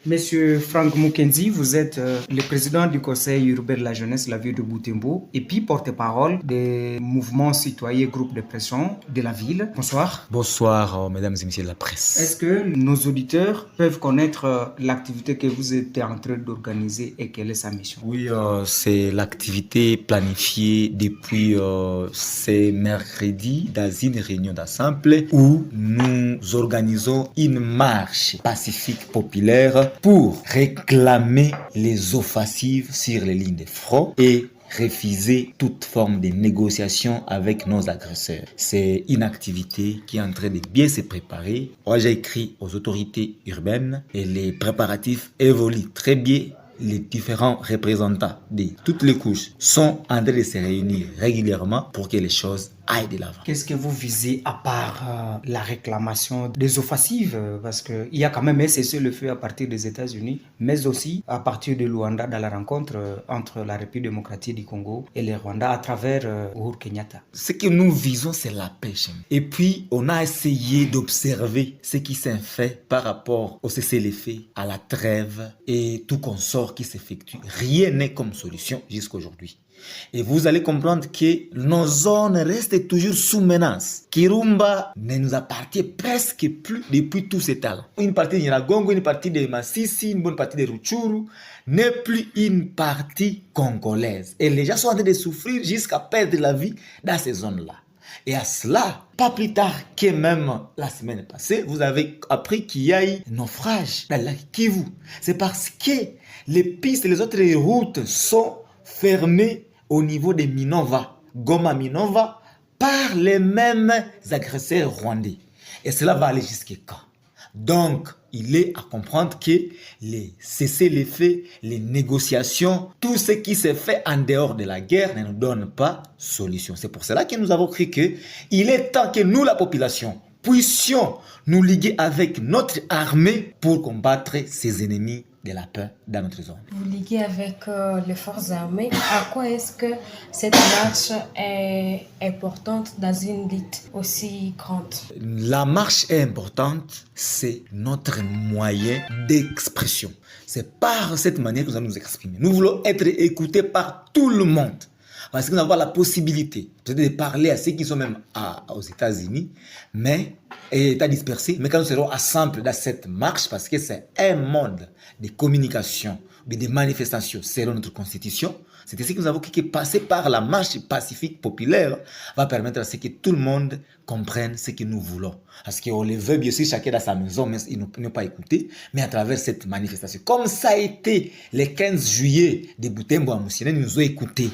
Monsieur Frank Mukenzi, vous êtes le président du Conseil urbain de la jeunesse de la ville de Butembo et puis porte-parole des mouvements citoyens groupes de pression de la ville. Bonsoir. Bonsoir, mesdames et messieurs de la presse. Est-ce que nos auditeurs peuvent connaître l'activité que vous êtes en train d'organiser et quelle est sa mission? Oui, c'est l'activité planifiée depuis ces mercredis dans une réunion d'assemblée où nous organisons une marche pacifique populaire pour réclamer les offensives sur les lignes de front et refuser toute forme de négociation avec nos agresseurs. C'est une activité qui est en train de bien se préparer. Moi, j'ai écrit aux autorités urbaines et les préparatifs évoluent très bien. Les différents représentants de toutes les couches sont en train de se réunir régulièrement pour que les choses aillent de l'avant. Qu'est-ce que vous visez à part la réclamation des offensives? Parce qu'il y a quand même un cessez-le-feu à partir des États-Unis, mais aussi à partir de Luanda dans la rencontre entre la République démocratique du Congo et le Rwanda à travers Uhuru Kenyatta. Ce que nous visons, c'est la paix. Et puis, on a essayé d'observer ce qui s'est fait par rapport au cessez-le-feu, à la trêve et tout consort qui s'effectue. Rien n'est comme solution jusqu'à aujourd'hui. Et vous allez comprendre que nos zones restent toujours sous menace. Kirumba ne nous appartient presque plus depuis tout ce temps. Une partie de Nyiragongo, une partie de Masisi, une bonne partie de Rutshuru n'est plus une partie congolaise. Et les gens sont en train de souffrir jusqu'à perdre la vie dans ces zones-là. Et à cela, pas plus tard que même la semaine passée, vous avez appris qu'il y a eu un naufrage dans le lac Kivu. C'est parce que les pistes et les autres routes sont fermées au niveau de Minova, Goma Minova, par les mêmes agresseurs rwandais. Et cela va aller jusqu'à quand? Donc, il est à comprendre que les cessez-le-feu, les négociations, tout ce qui s'est fait en dehors de la guerre ne nous donne pas solution. C'est pour cela que nous avons cru qu'il est temps que nous, la population, puissions nous liguer avec notre armée pour combattre ces ennemis de la paix dans notre zone. Vous liguez avec les forces armées. À quoi est-ce que cette marche est importante dans une lutte aussi grande? La marche est importante, c'est notre moyen d'expression. C'est par cette manière que nous allons nous exprimer. Nous voulons être écoutés par tout le monde. Parce que nous avons la possibilité peut-être de parler à ceux qui sont même aux États-Unis, mais États dispersés. Mais quand nous serons ensemble dans cette marche, parce que c'est un monde de communication, de manifestations selon notre constitution, c'est ici que nous avons que passer par la marche pacifique populaire va permettre à ce que tout le monde comprenne ce que nous voulons. Parce qu'on le veut bien sûr chacun dans sa maison, mais ils n'ont pas écouté, mais à travers cette manifestation. Comme ça a été le 15 juillet de Butembo à Moussine, ils nous ont écoutés.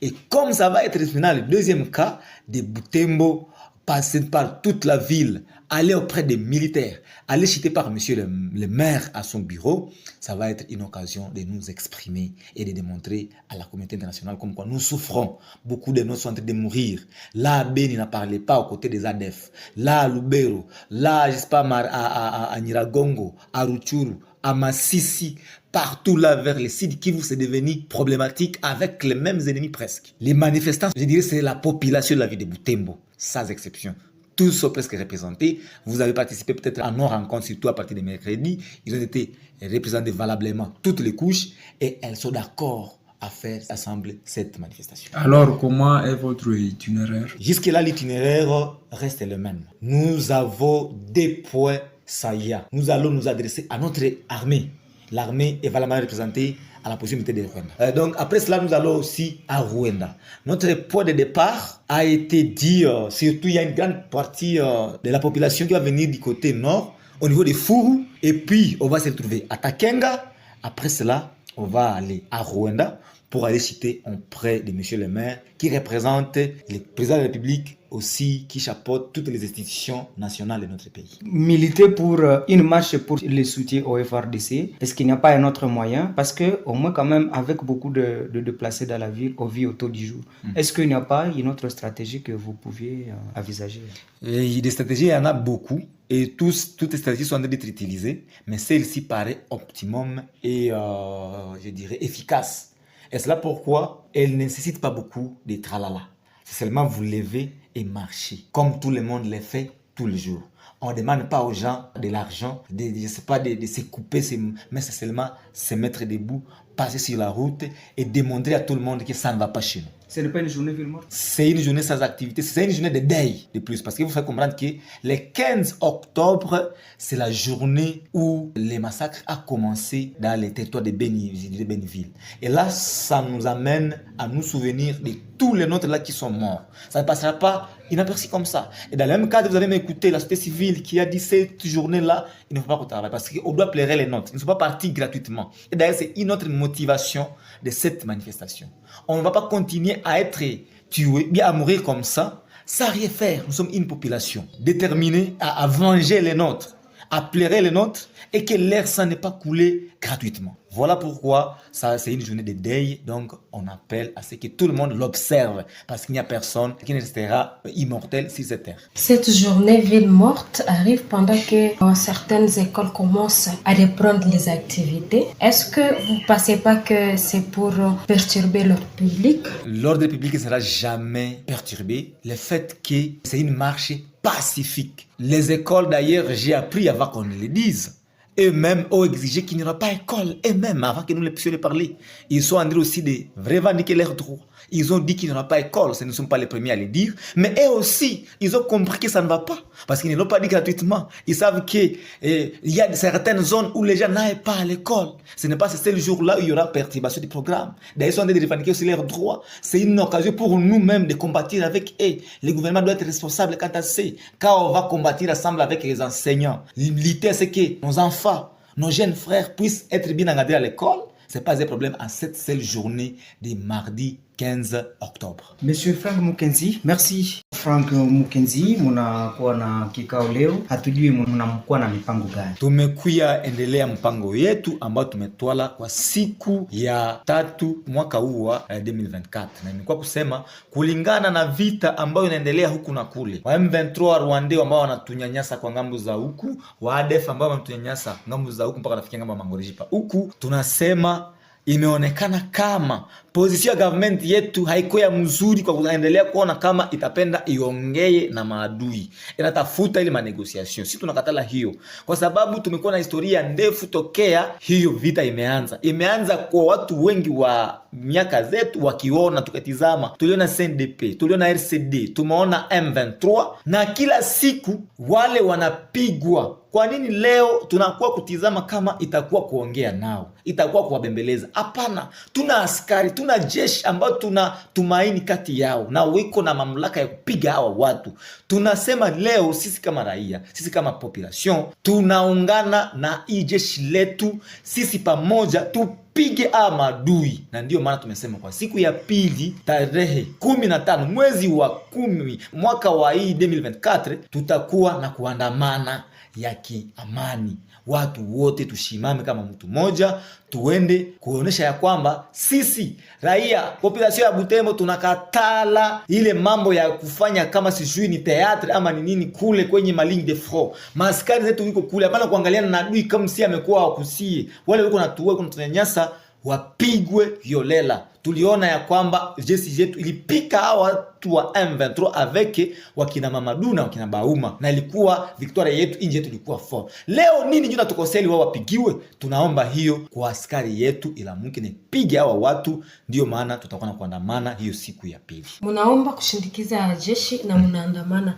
Et comme ça va être finalement le deuxième cas de Butembo, passer par toute la ville, aller auprès des militaires, aller citer par monsieur le maire à son bureau, ça va être une occasion de nous exprimer et de démontrer à la communauté internationale comme quoi nous souffrons. Beaucoup de nous sont en train de mourir. Là, Beni n'a parlé pas aux côtés des ADF. Là, à Lubero, là, je sais pas, à Nyiragongo, à Rutshuru, à Masisi, partout là vers les sites qui c'est devenu problématique avec les mêmes ennemis presque. Les manifestants, je dirais, c'est la population de la ville de Butembo, sans exception. Tous sont presque représentés. Vous avez participé peut-être à nos rencontres, surtout à partir de mercredi. Ils ont été représentés valablement toutes les couches et elles sont d'accord à faire assembler cette manifestation. Alors, comment est votre itinéraire? Jusque-là, l'itinéraire reste le même. Nous avons des points saillants. Nous allons nous adresser à notre armée. L'armée est valamment représentée à la possibilité de Rwanda. Donc après cela, nous allons aussi à Rwanda. Notre point de départ a été dit, surtout il y a une grande partie de la population qui va venir du côté nord, au niveau de Furu, et puis on va se retrouver à Takenga. Après cela, on va aller à Rwanda pour aller citer auprès de monsieur le maire qui représente le président de la République aussi, qui chapeaute toutes les institutions nationales de notre pays. Militer pour une marche pour le soutien au FRDC, est-ce qu'il n'y a pas un autre moyen? Parce qu'au moins quand même, avec beaucoup de déplacés dans la ville, on vit autour du jour. Est-ce qu'il n'y a pas une autre stratégie que vous pouviez envisager? Et des stratégies, il y en a beaucoup. Et toutes les stratégies sont en train d'être utilisées. Mais celle-ci paraît optimum et, je dirais, efficace. Et c'est là pourquoi elle ne nécessite pas beaucoup de tralala. C'est seulement vous lever et marcher, comme tout le monde le fait tous les jours. On ne demande pas aux gens de l'argent, je sais pas, de se couper, mais c'est seulement se mettre debout, passer sur la route et démontrer à tout le monde que ça ne va pas chez nous. Ce n'est pas une journée ville morte. C'est une journée sans activité, c'est une journée de deuil de plus. Parce qu'il faut faire comprendre que le 15 octobre, c'est la journée où le massacre a commencé dans les territoires de Béniville. Et là, ça nous amène à nous souvenir de tous les nôtres là qui sont morts. Ça ne passera pas inaperçu comme ça. Et dans le même cadre, vous allez m'écouter, la société civile qui a dit cette journée-là, il ne faut pas qu'on travaille parce qu'on doit plairer les nôtres. Ils ne sont pas partis gratuitement. Et d'ailleurs, c'est une autre motivation de cette manifestation. On ne va pas continuer à être tués, bien à mourir comme ça, sans rien faire. Nous sommes une population déterminée à venger les nôtres, à plairer les nôtres et que leur sang n'est pas coulé gratuitement. Voilà pourquoi ça, c'est une journée de deuil, donc on appelle à ce que tout le monde l'observe, parce qu'il n'y a personne qui ne restera immortel sur cette terre. Cette journée ville morte arrive pendant que certaines écoles commencent à reprendre les activités. Est-ce que vous ne pensez pas que c'est pour perturber l'ordre public? L'ordre public ne sera jamais perturbé. Le fait que c'est une marche pacifique. Les écoles d'ailleurs, j'ai appris avant qu'on le dise. Eux-mêmes ont exigé qu'il n'y aura pas école. Eux-mêmes, avant que nous les puissions les parler. Ils sont en train aussi de revendiquer leurs droits. Ils ont dit qu'il n'y aura pas école. Ce ne sont pas les premiers à le dire. Mais eux aussi, ils ont compris que ça ne va pas. Parce qu'ils ne l'ont pas dit gratuitement. Ils savent qu'il y a certaines zones où les gens n'aillent pas à l'école. Ce n'est pas ce seul jour-là où il y aura perturbation du programme. D'ailleurs, ils sont en train de revendiquer aussi leurs droits. C'est une occasion pour nous-mêmes de combattre avec eux. Le gouvernement doit être responsable quant à ça. Quand on va combattre ensemble avec les enseignants, l'idée c'est que nos enfants, nos jeunes frères puissent être bien encadrés à l'école. Ce n'est pas un problème à cette seule journée de mardi 15 octobre. Monsieur Frank Mukenzi, merci. Frank Mukenzi, munakuwa na kikao leo, hatujui mnakuwa na mipango gani? Tumekuya endelea mpango yetu ambao tumetwala kwa siku ya 3 mwaka huu wa 2024. Na nimekuwa kusema kulingana na vita ambayo inaendelea huku na kule. Wa M23 Rwanda ambao wanatunyanyasa kwa ngambo za huku, wa ADF ambao wanatunyanyasa ngambo za huku mpaka nafikia ngambo ya Mangorijipa. Huku tunasema imeonekana kama position ya government yetu haiko ya mzuri kwa kuendelea kuona kama itapenda iongee na maadui. Inatafuta ile manegociation. Sisi tunakatala hiyo. Kwa sababu tumekuwa na historia ndefu tokea hiyo vita imeanza. Imeanza kwa watu wengi wa miaka zetu wakiona tukatizama. Tuliona CNDP, tuliona RCD, tumeona M23 na kila siku wale wanapigwa. Kwa nini leo tunakuwa kutizama kama itakuwa kuongea nao, itakuwa kuwabembeleza? Hapana, tuna askari, tuna jeshi ambao tuna tumaini kati yao na wiko na mamlaka ya kupiga hawa watu. Tunasema leo sisi kama raia, sisi kama population, tunaungana na hii jeshi letu, sisi pamoja tupige maadui. Na ndio maana tumesema kwa siku ya pili tarehe 15 mwezi wa 10 mwaka wa hii 2024 tutakuwa na kuandamana ya kiamani. Watu wote tushimame kama mtu moja, tuende kuonesha ya kwamba sisi raia population ya Butembo tunakatala ile mambo ya kufanya kama sijui ni teatre ama ni nini kule kwenye maligne de front. Maskari zetu wiko kule, hapana kuangaliana na adui kama si amekuwa wakusie. Wale wiko na tuwe kunatunyanyasa wapigwe violela. Tuliona ya kwamba jeshi yetu ilipika hawa watu wa M23 avec wakina Mamadou na wakina Bauma, na ilikuwa victoria yetu, inji yetu ilikuwa fort. Leo nini juna tukoseli wao wapigiwe? Tunaomba hiyo kwa askari yetu ila mungine pige hawa watu. Ndio maana tutakuwa na kuandamana hiyo siku ya pili. Munaomba kushindikiza jeshi na munaandamana.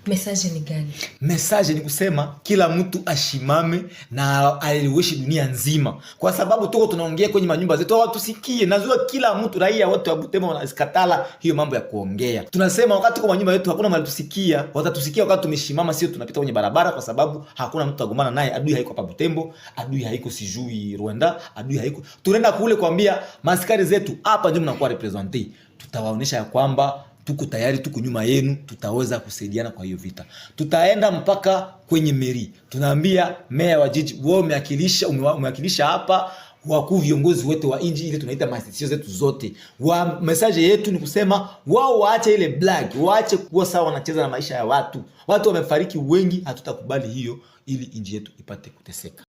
Message ni gani? Message ni kusema kila mtu ashimame na aeleweshi dunia nzima, kwa sababu tuko tunaongea kwenye manyumba zetu watu sikie. Najua kila mtu raia wote wa Butembo wanasikatala hiyo mambo ya kuongea. Tunasema wakati kwa manyumba yetu hakuna mahali tusikia, watatusikia wakati tumeshimama, sio tunapita kwenye barabara, kwa sababu hakuna mtu agomana naye. Adui haiko hapa Butembo, adui haiko sijui Rwanda, adui haiko. Tunaenda kule kuambia maskari zetu hapa ndio mnakuwa representer. Tutawaonesha ya kwamba tuko tayari, tuko nyuma yenu, tutaweza kusaidiana kwa hiyo vita. Tutaenda mpaka kwenye meri. Tunaambia meya wa jiji, wewe umewakilisha hapa wakuu viongozi wote wa inji ile tunaita institutions zetu zote. Message yetu ni kusema wao waache ile black, waache kuwa sawa wanacheza na maisha ya watu. Watu wamefariki wengi, hatutakubali hiyo ili inji yetu ipate kuteseka.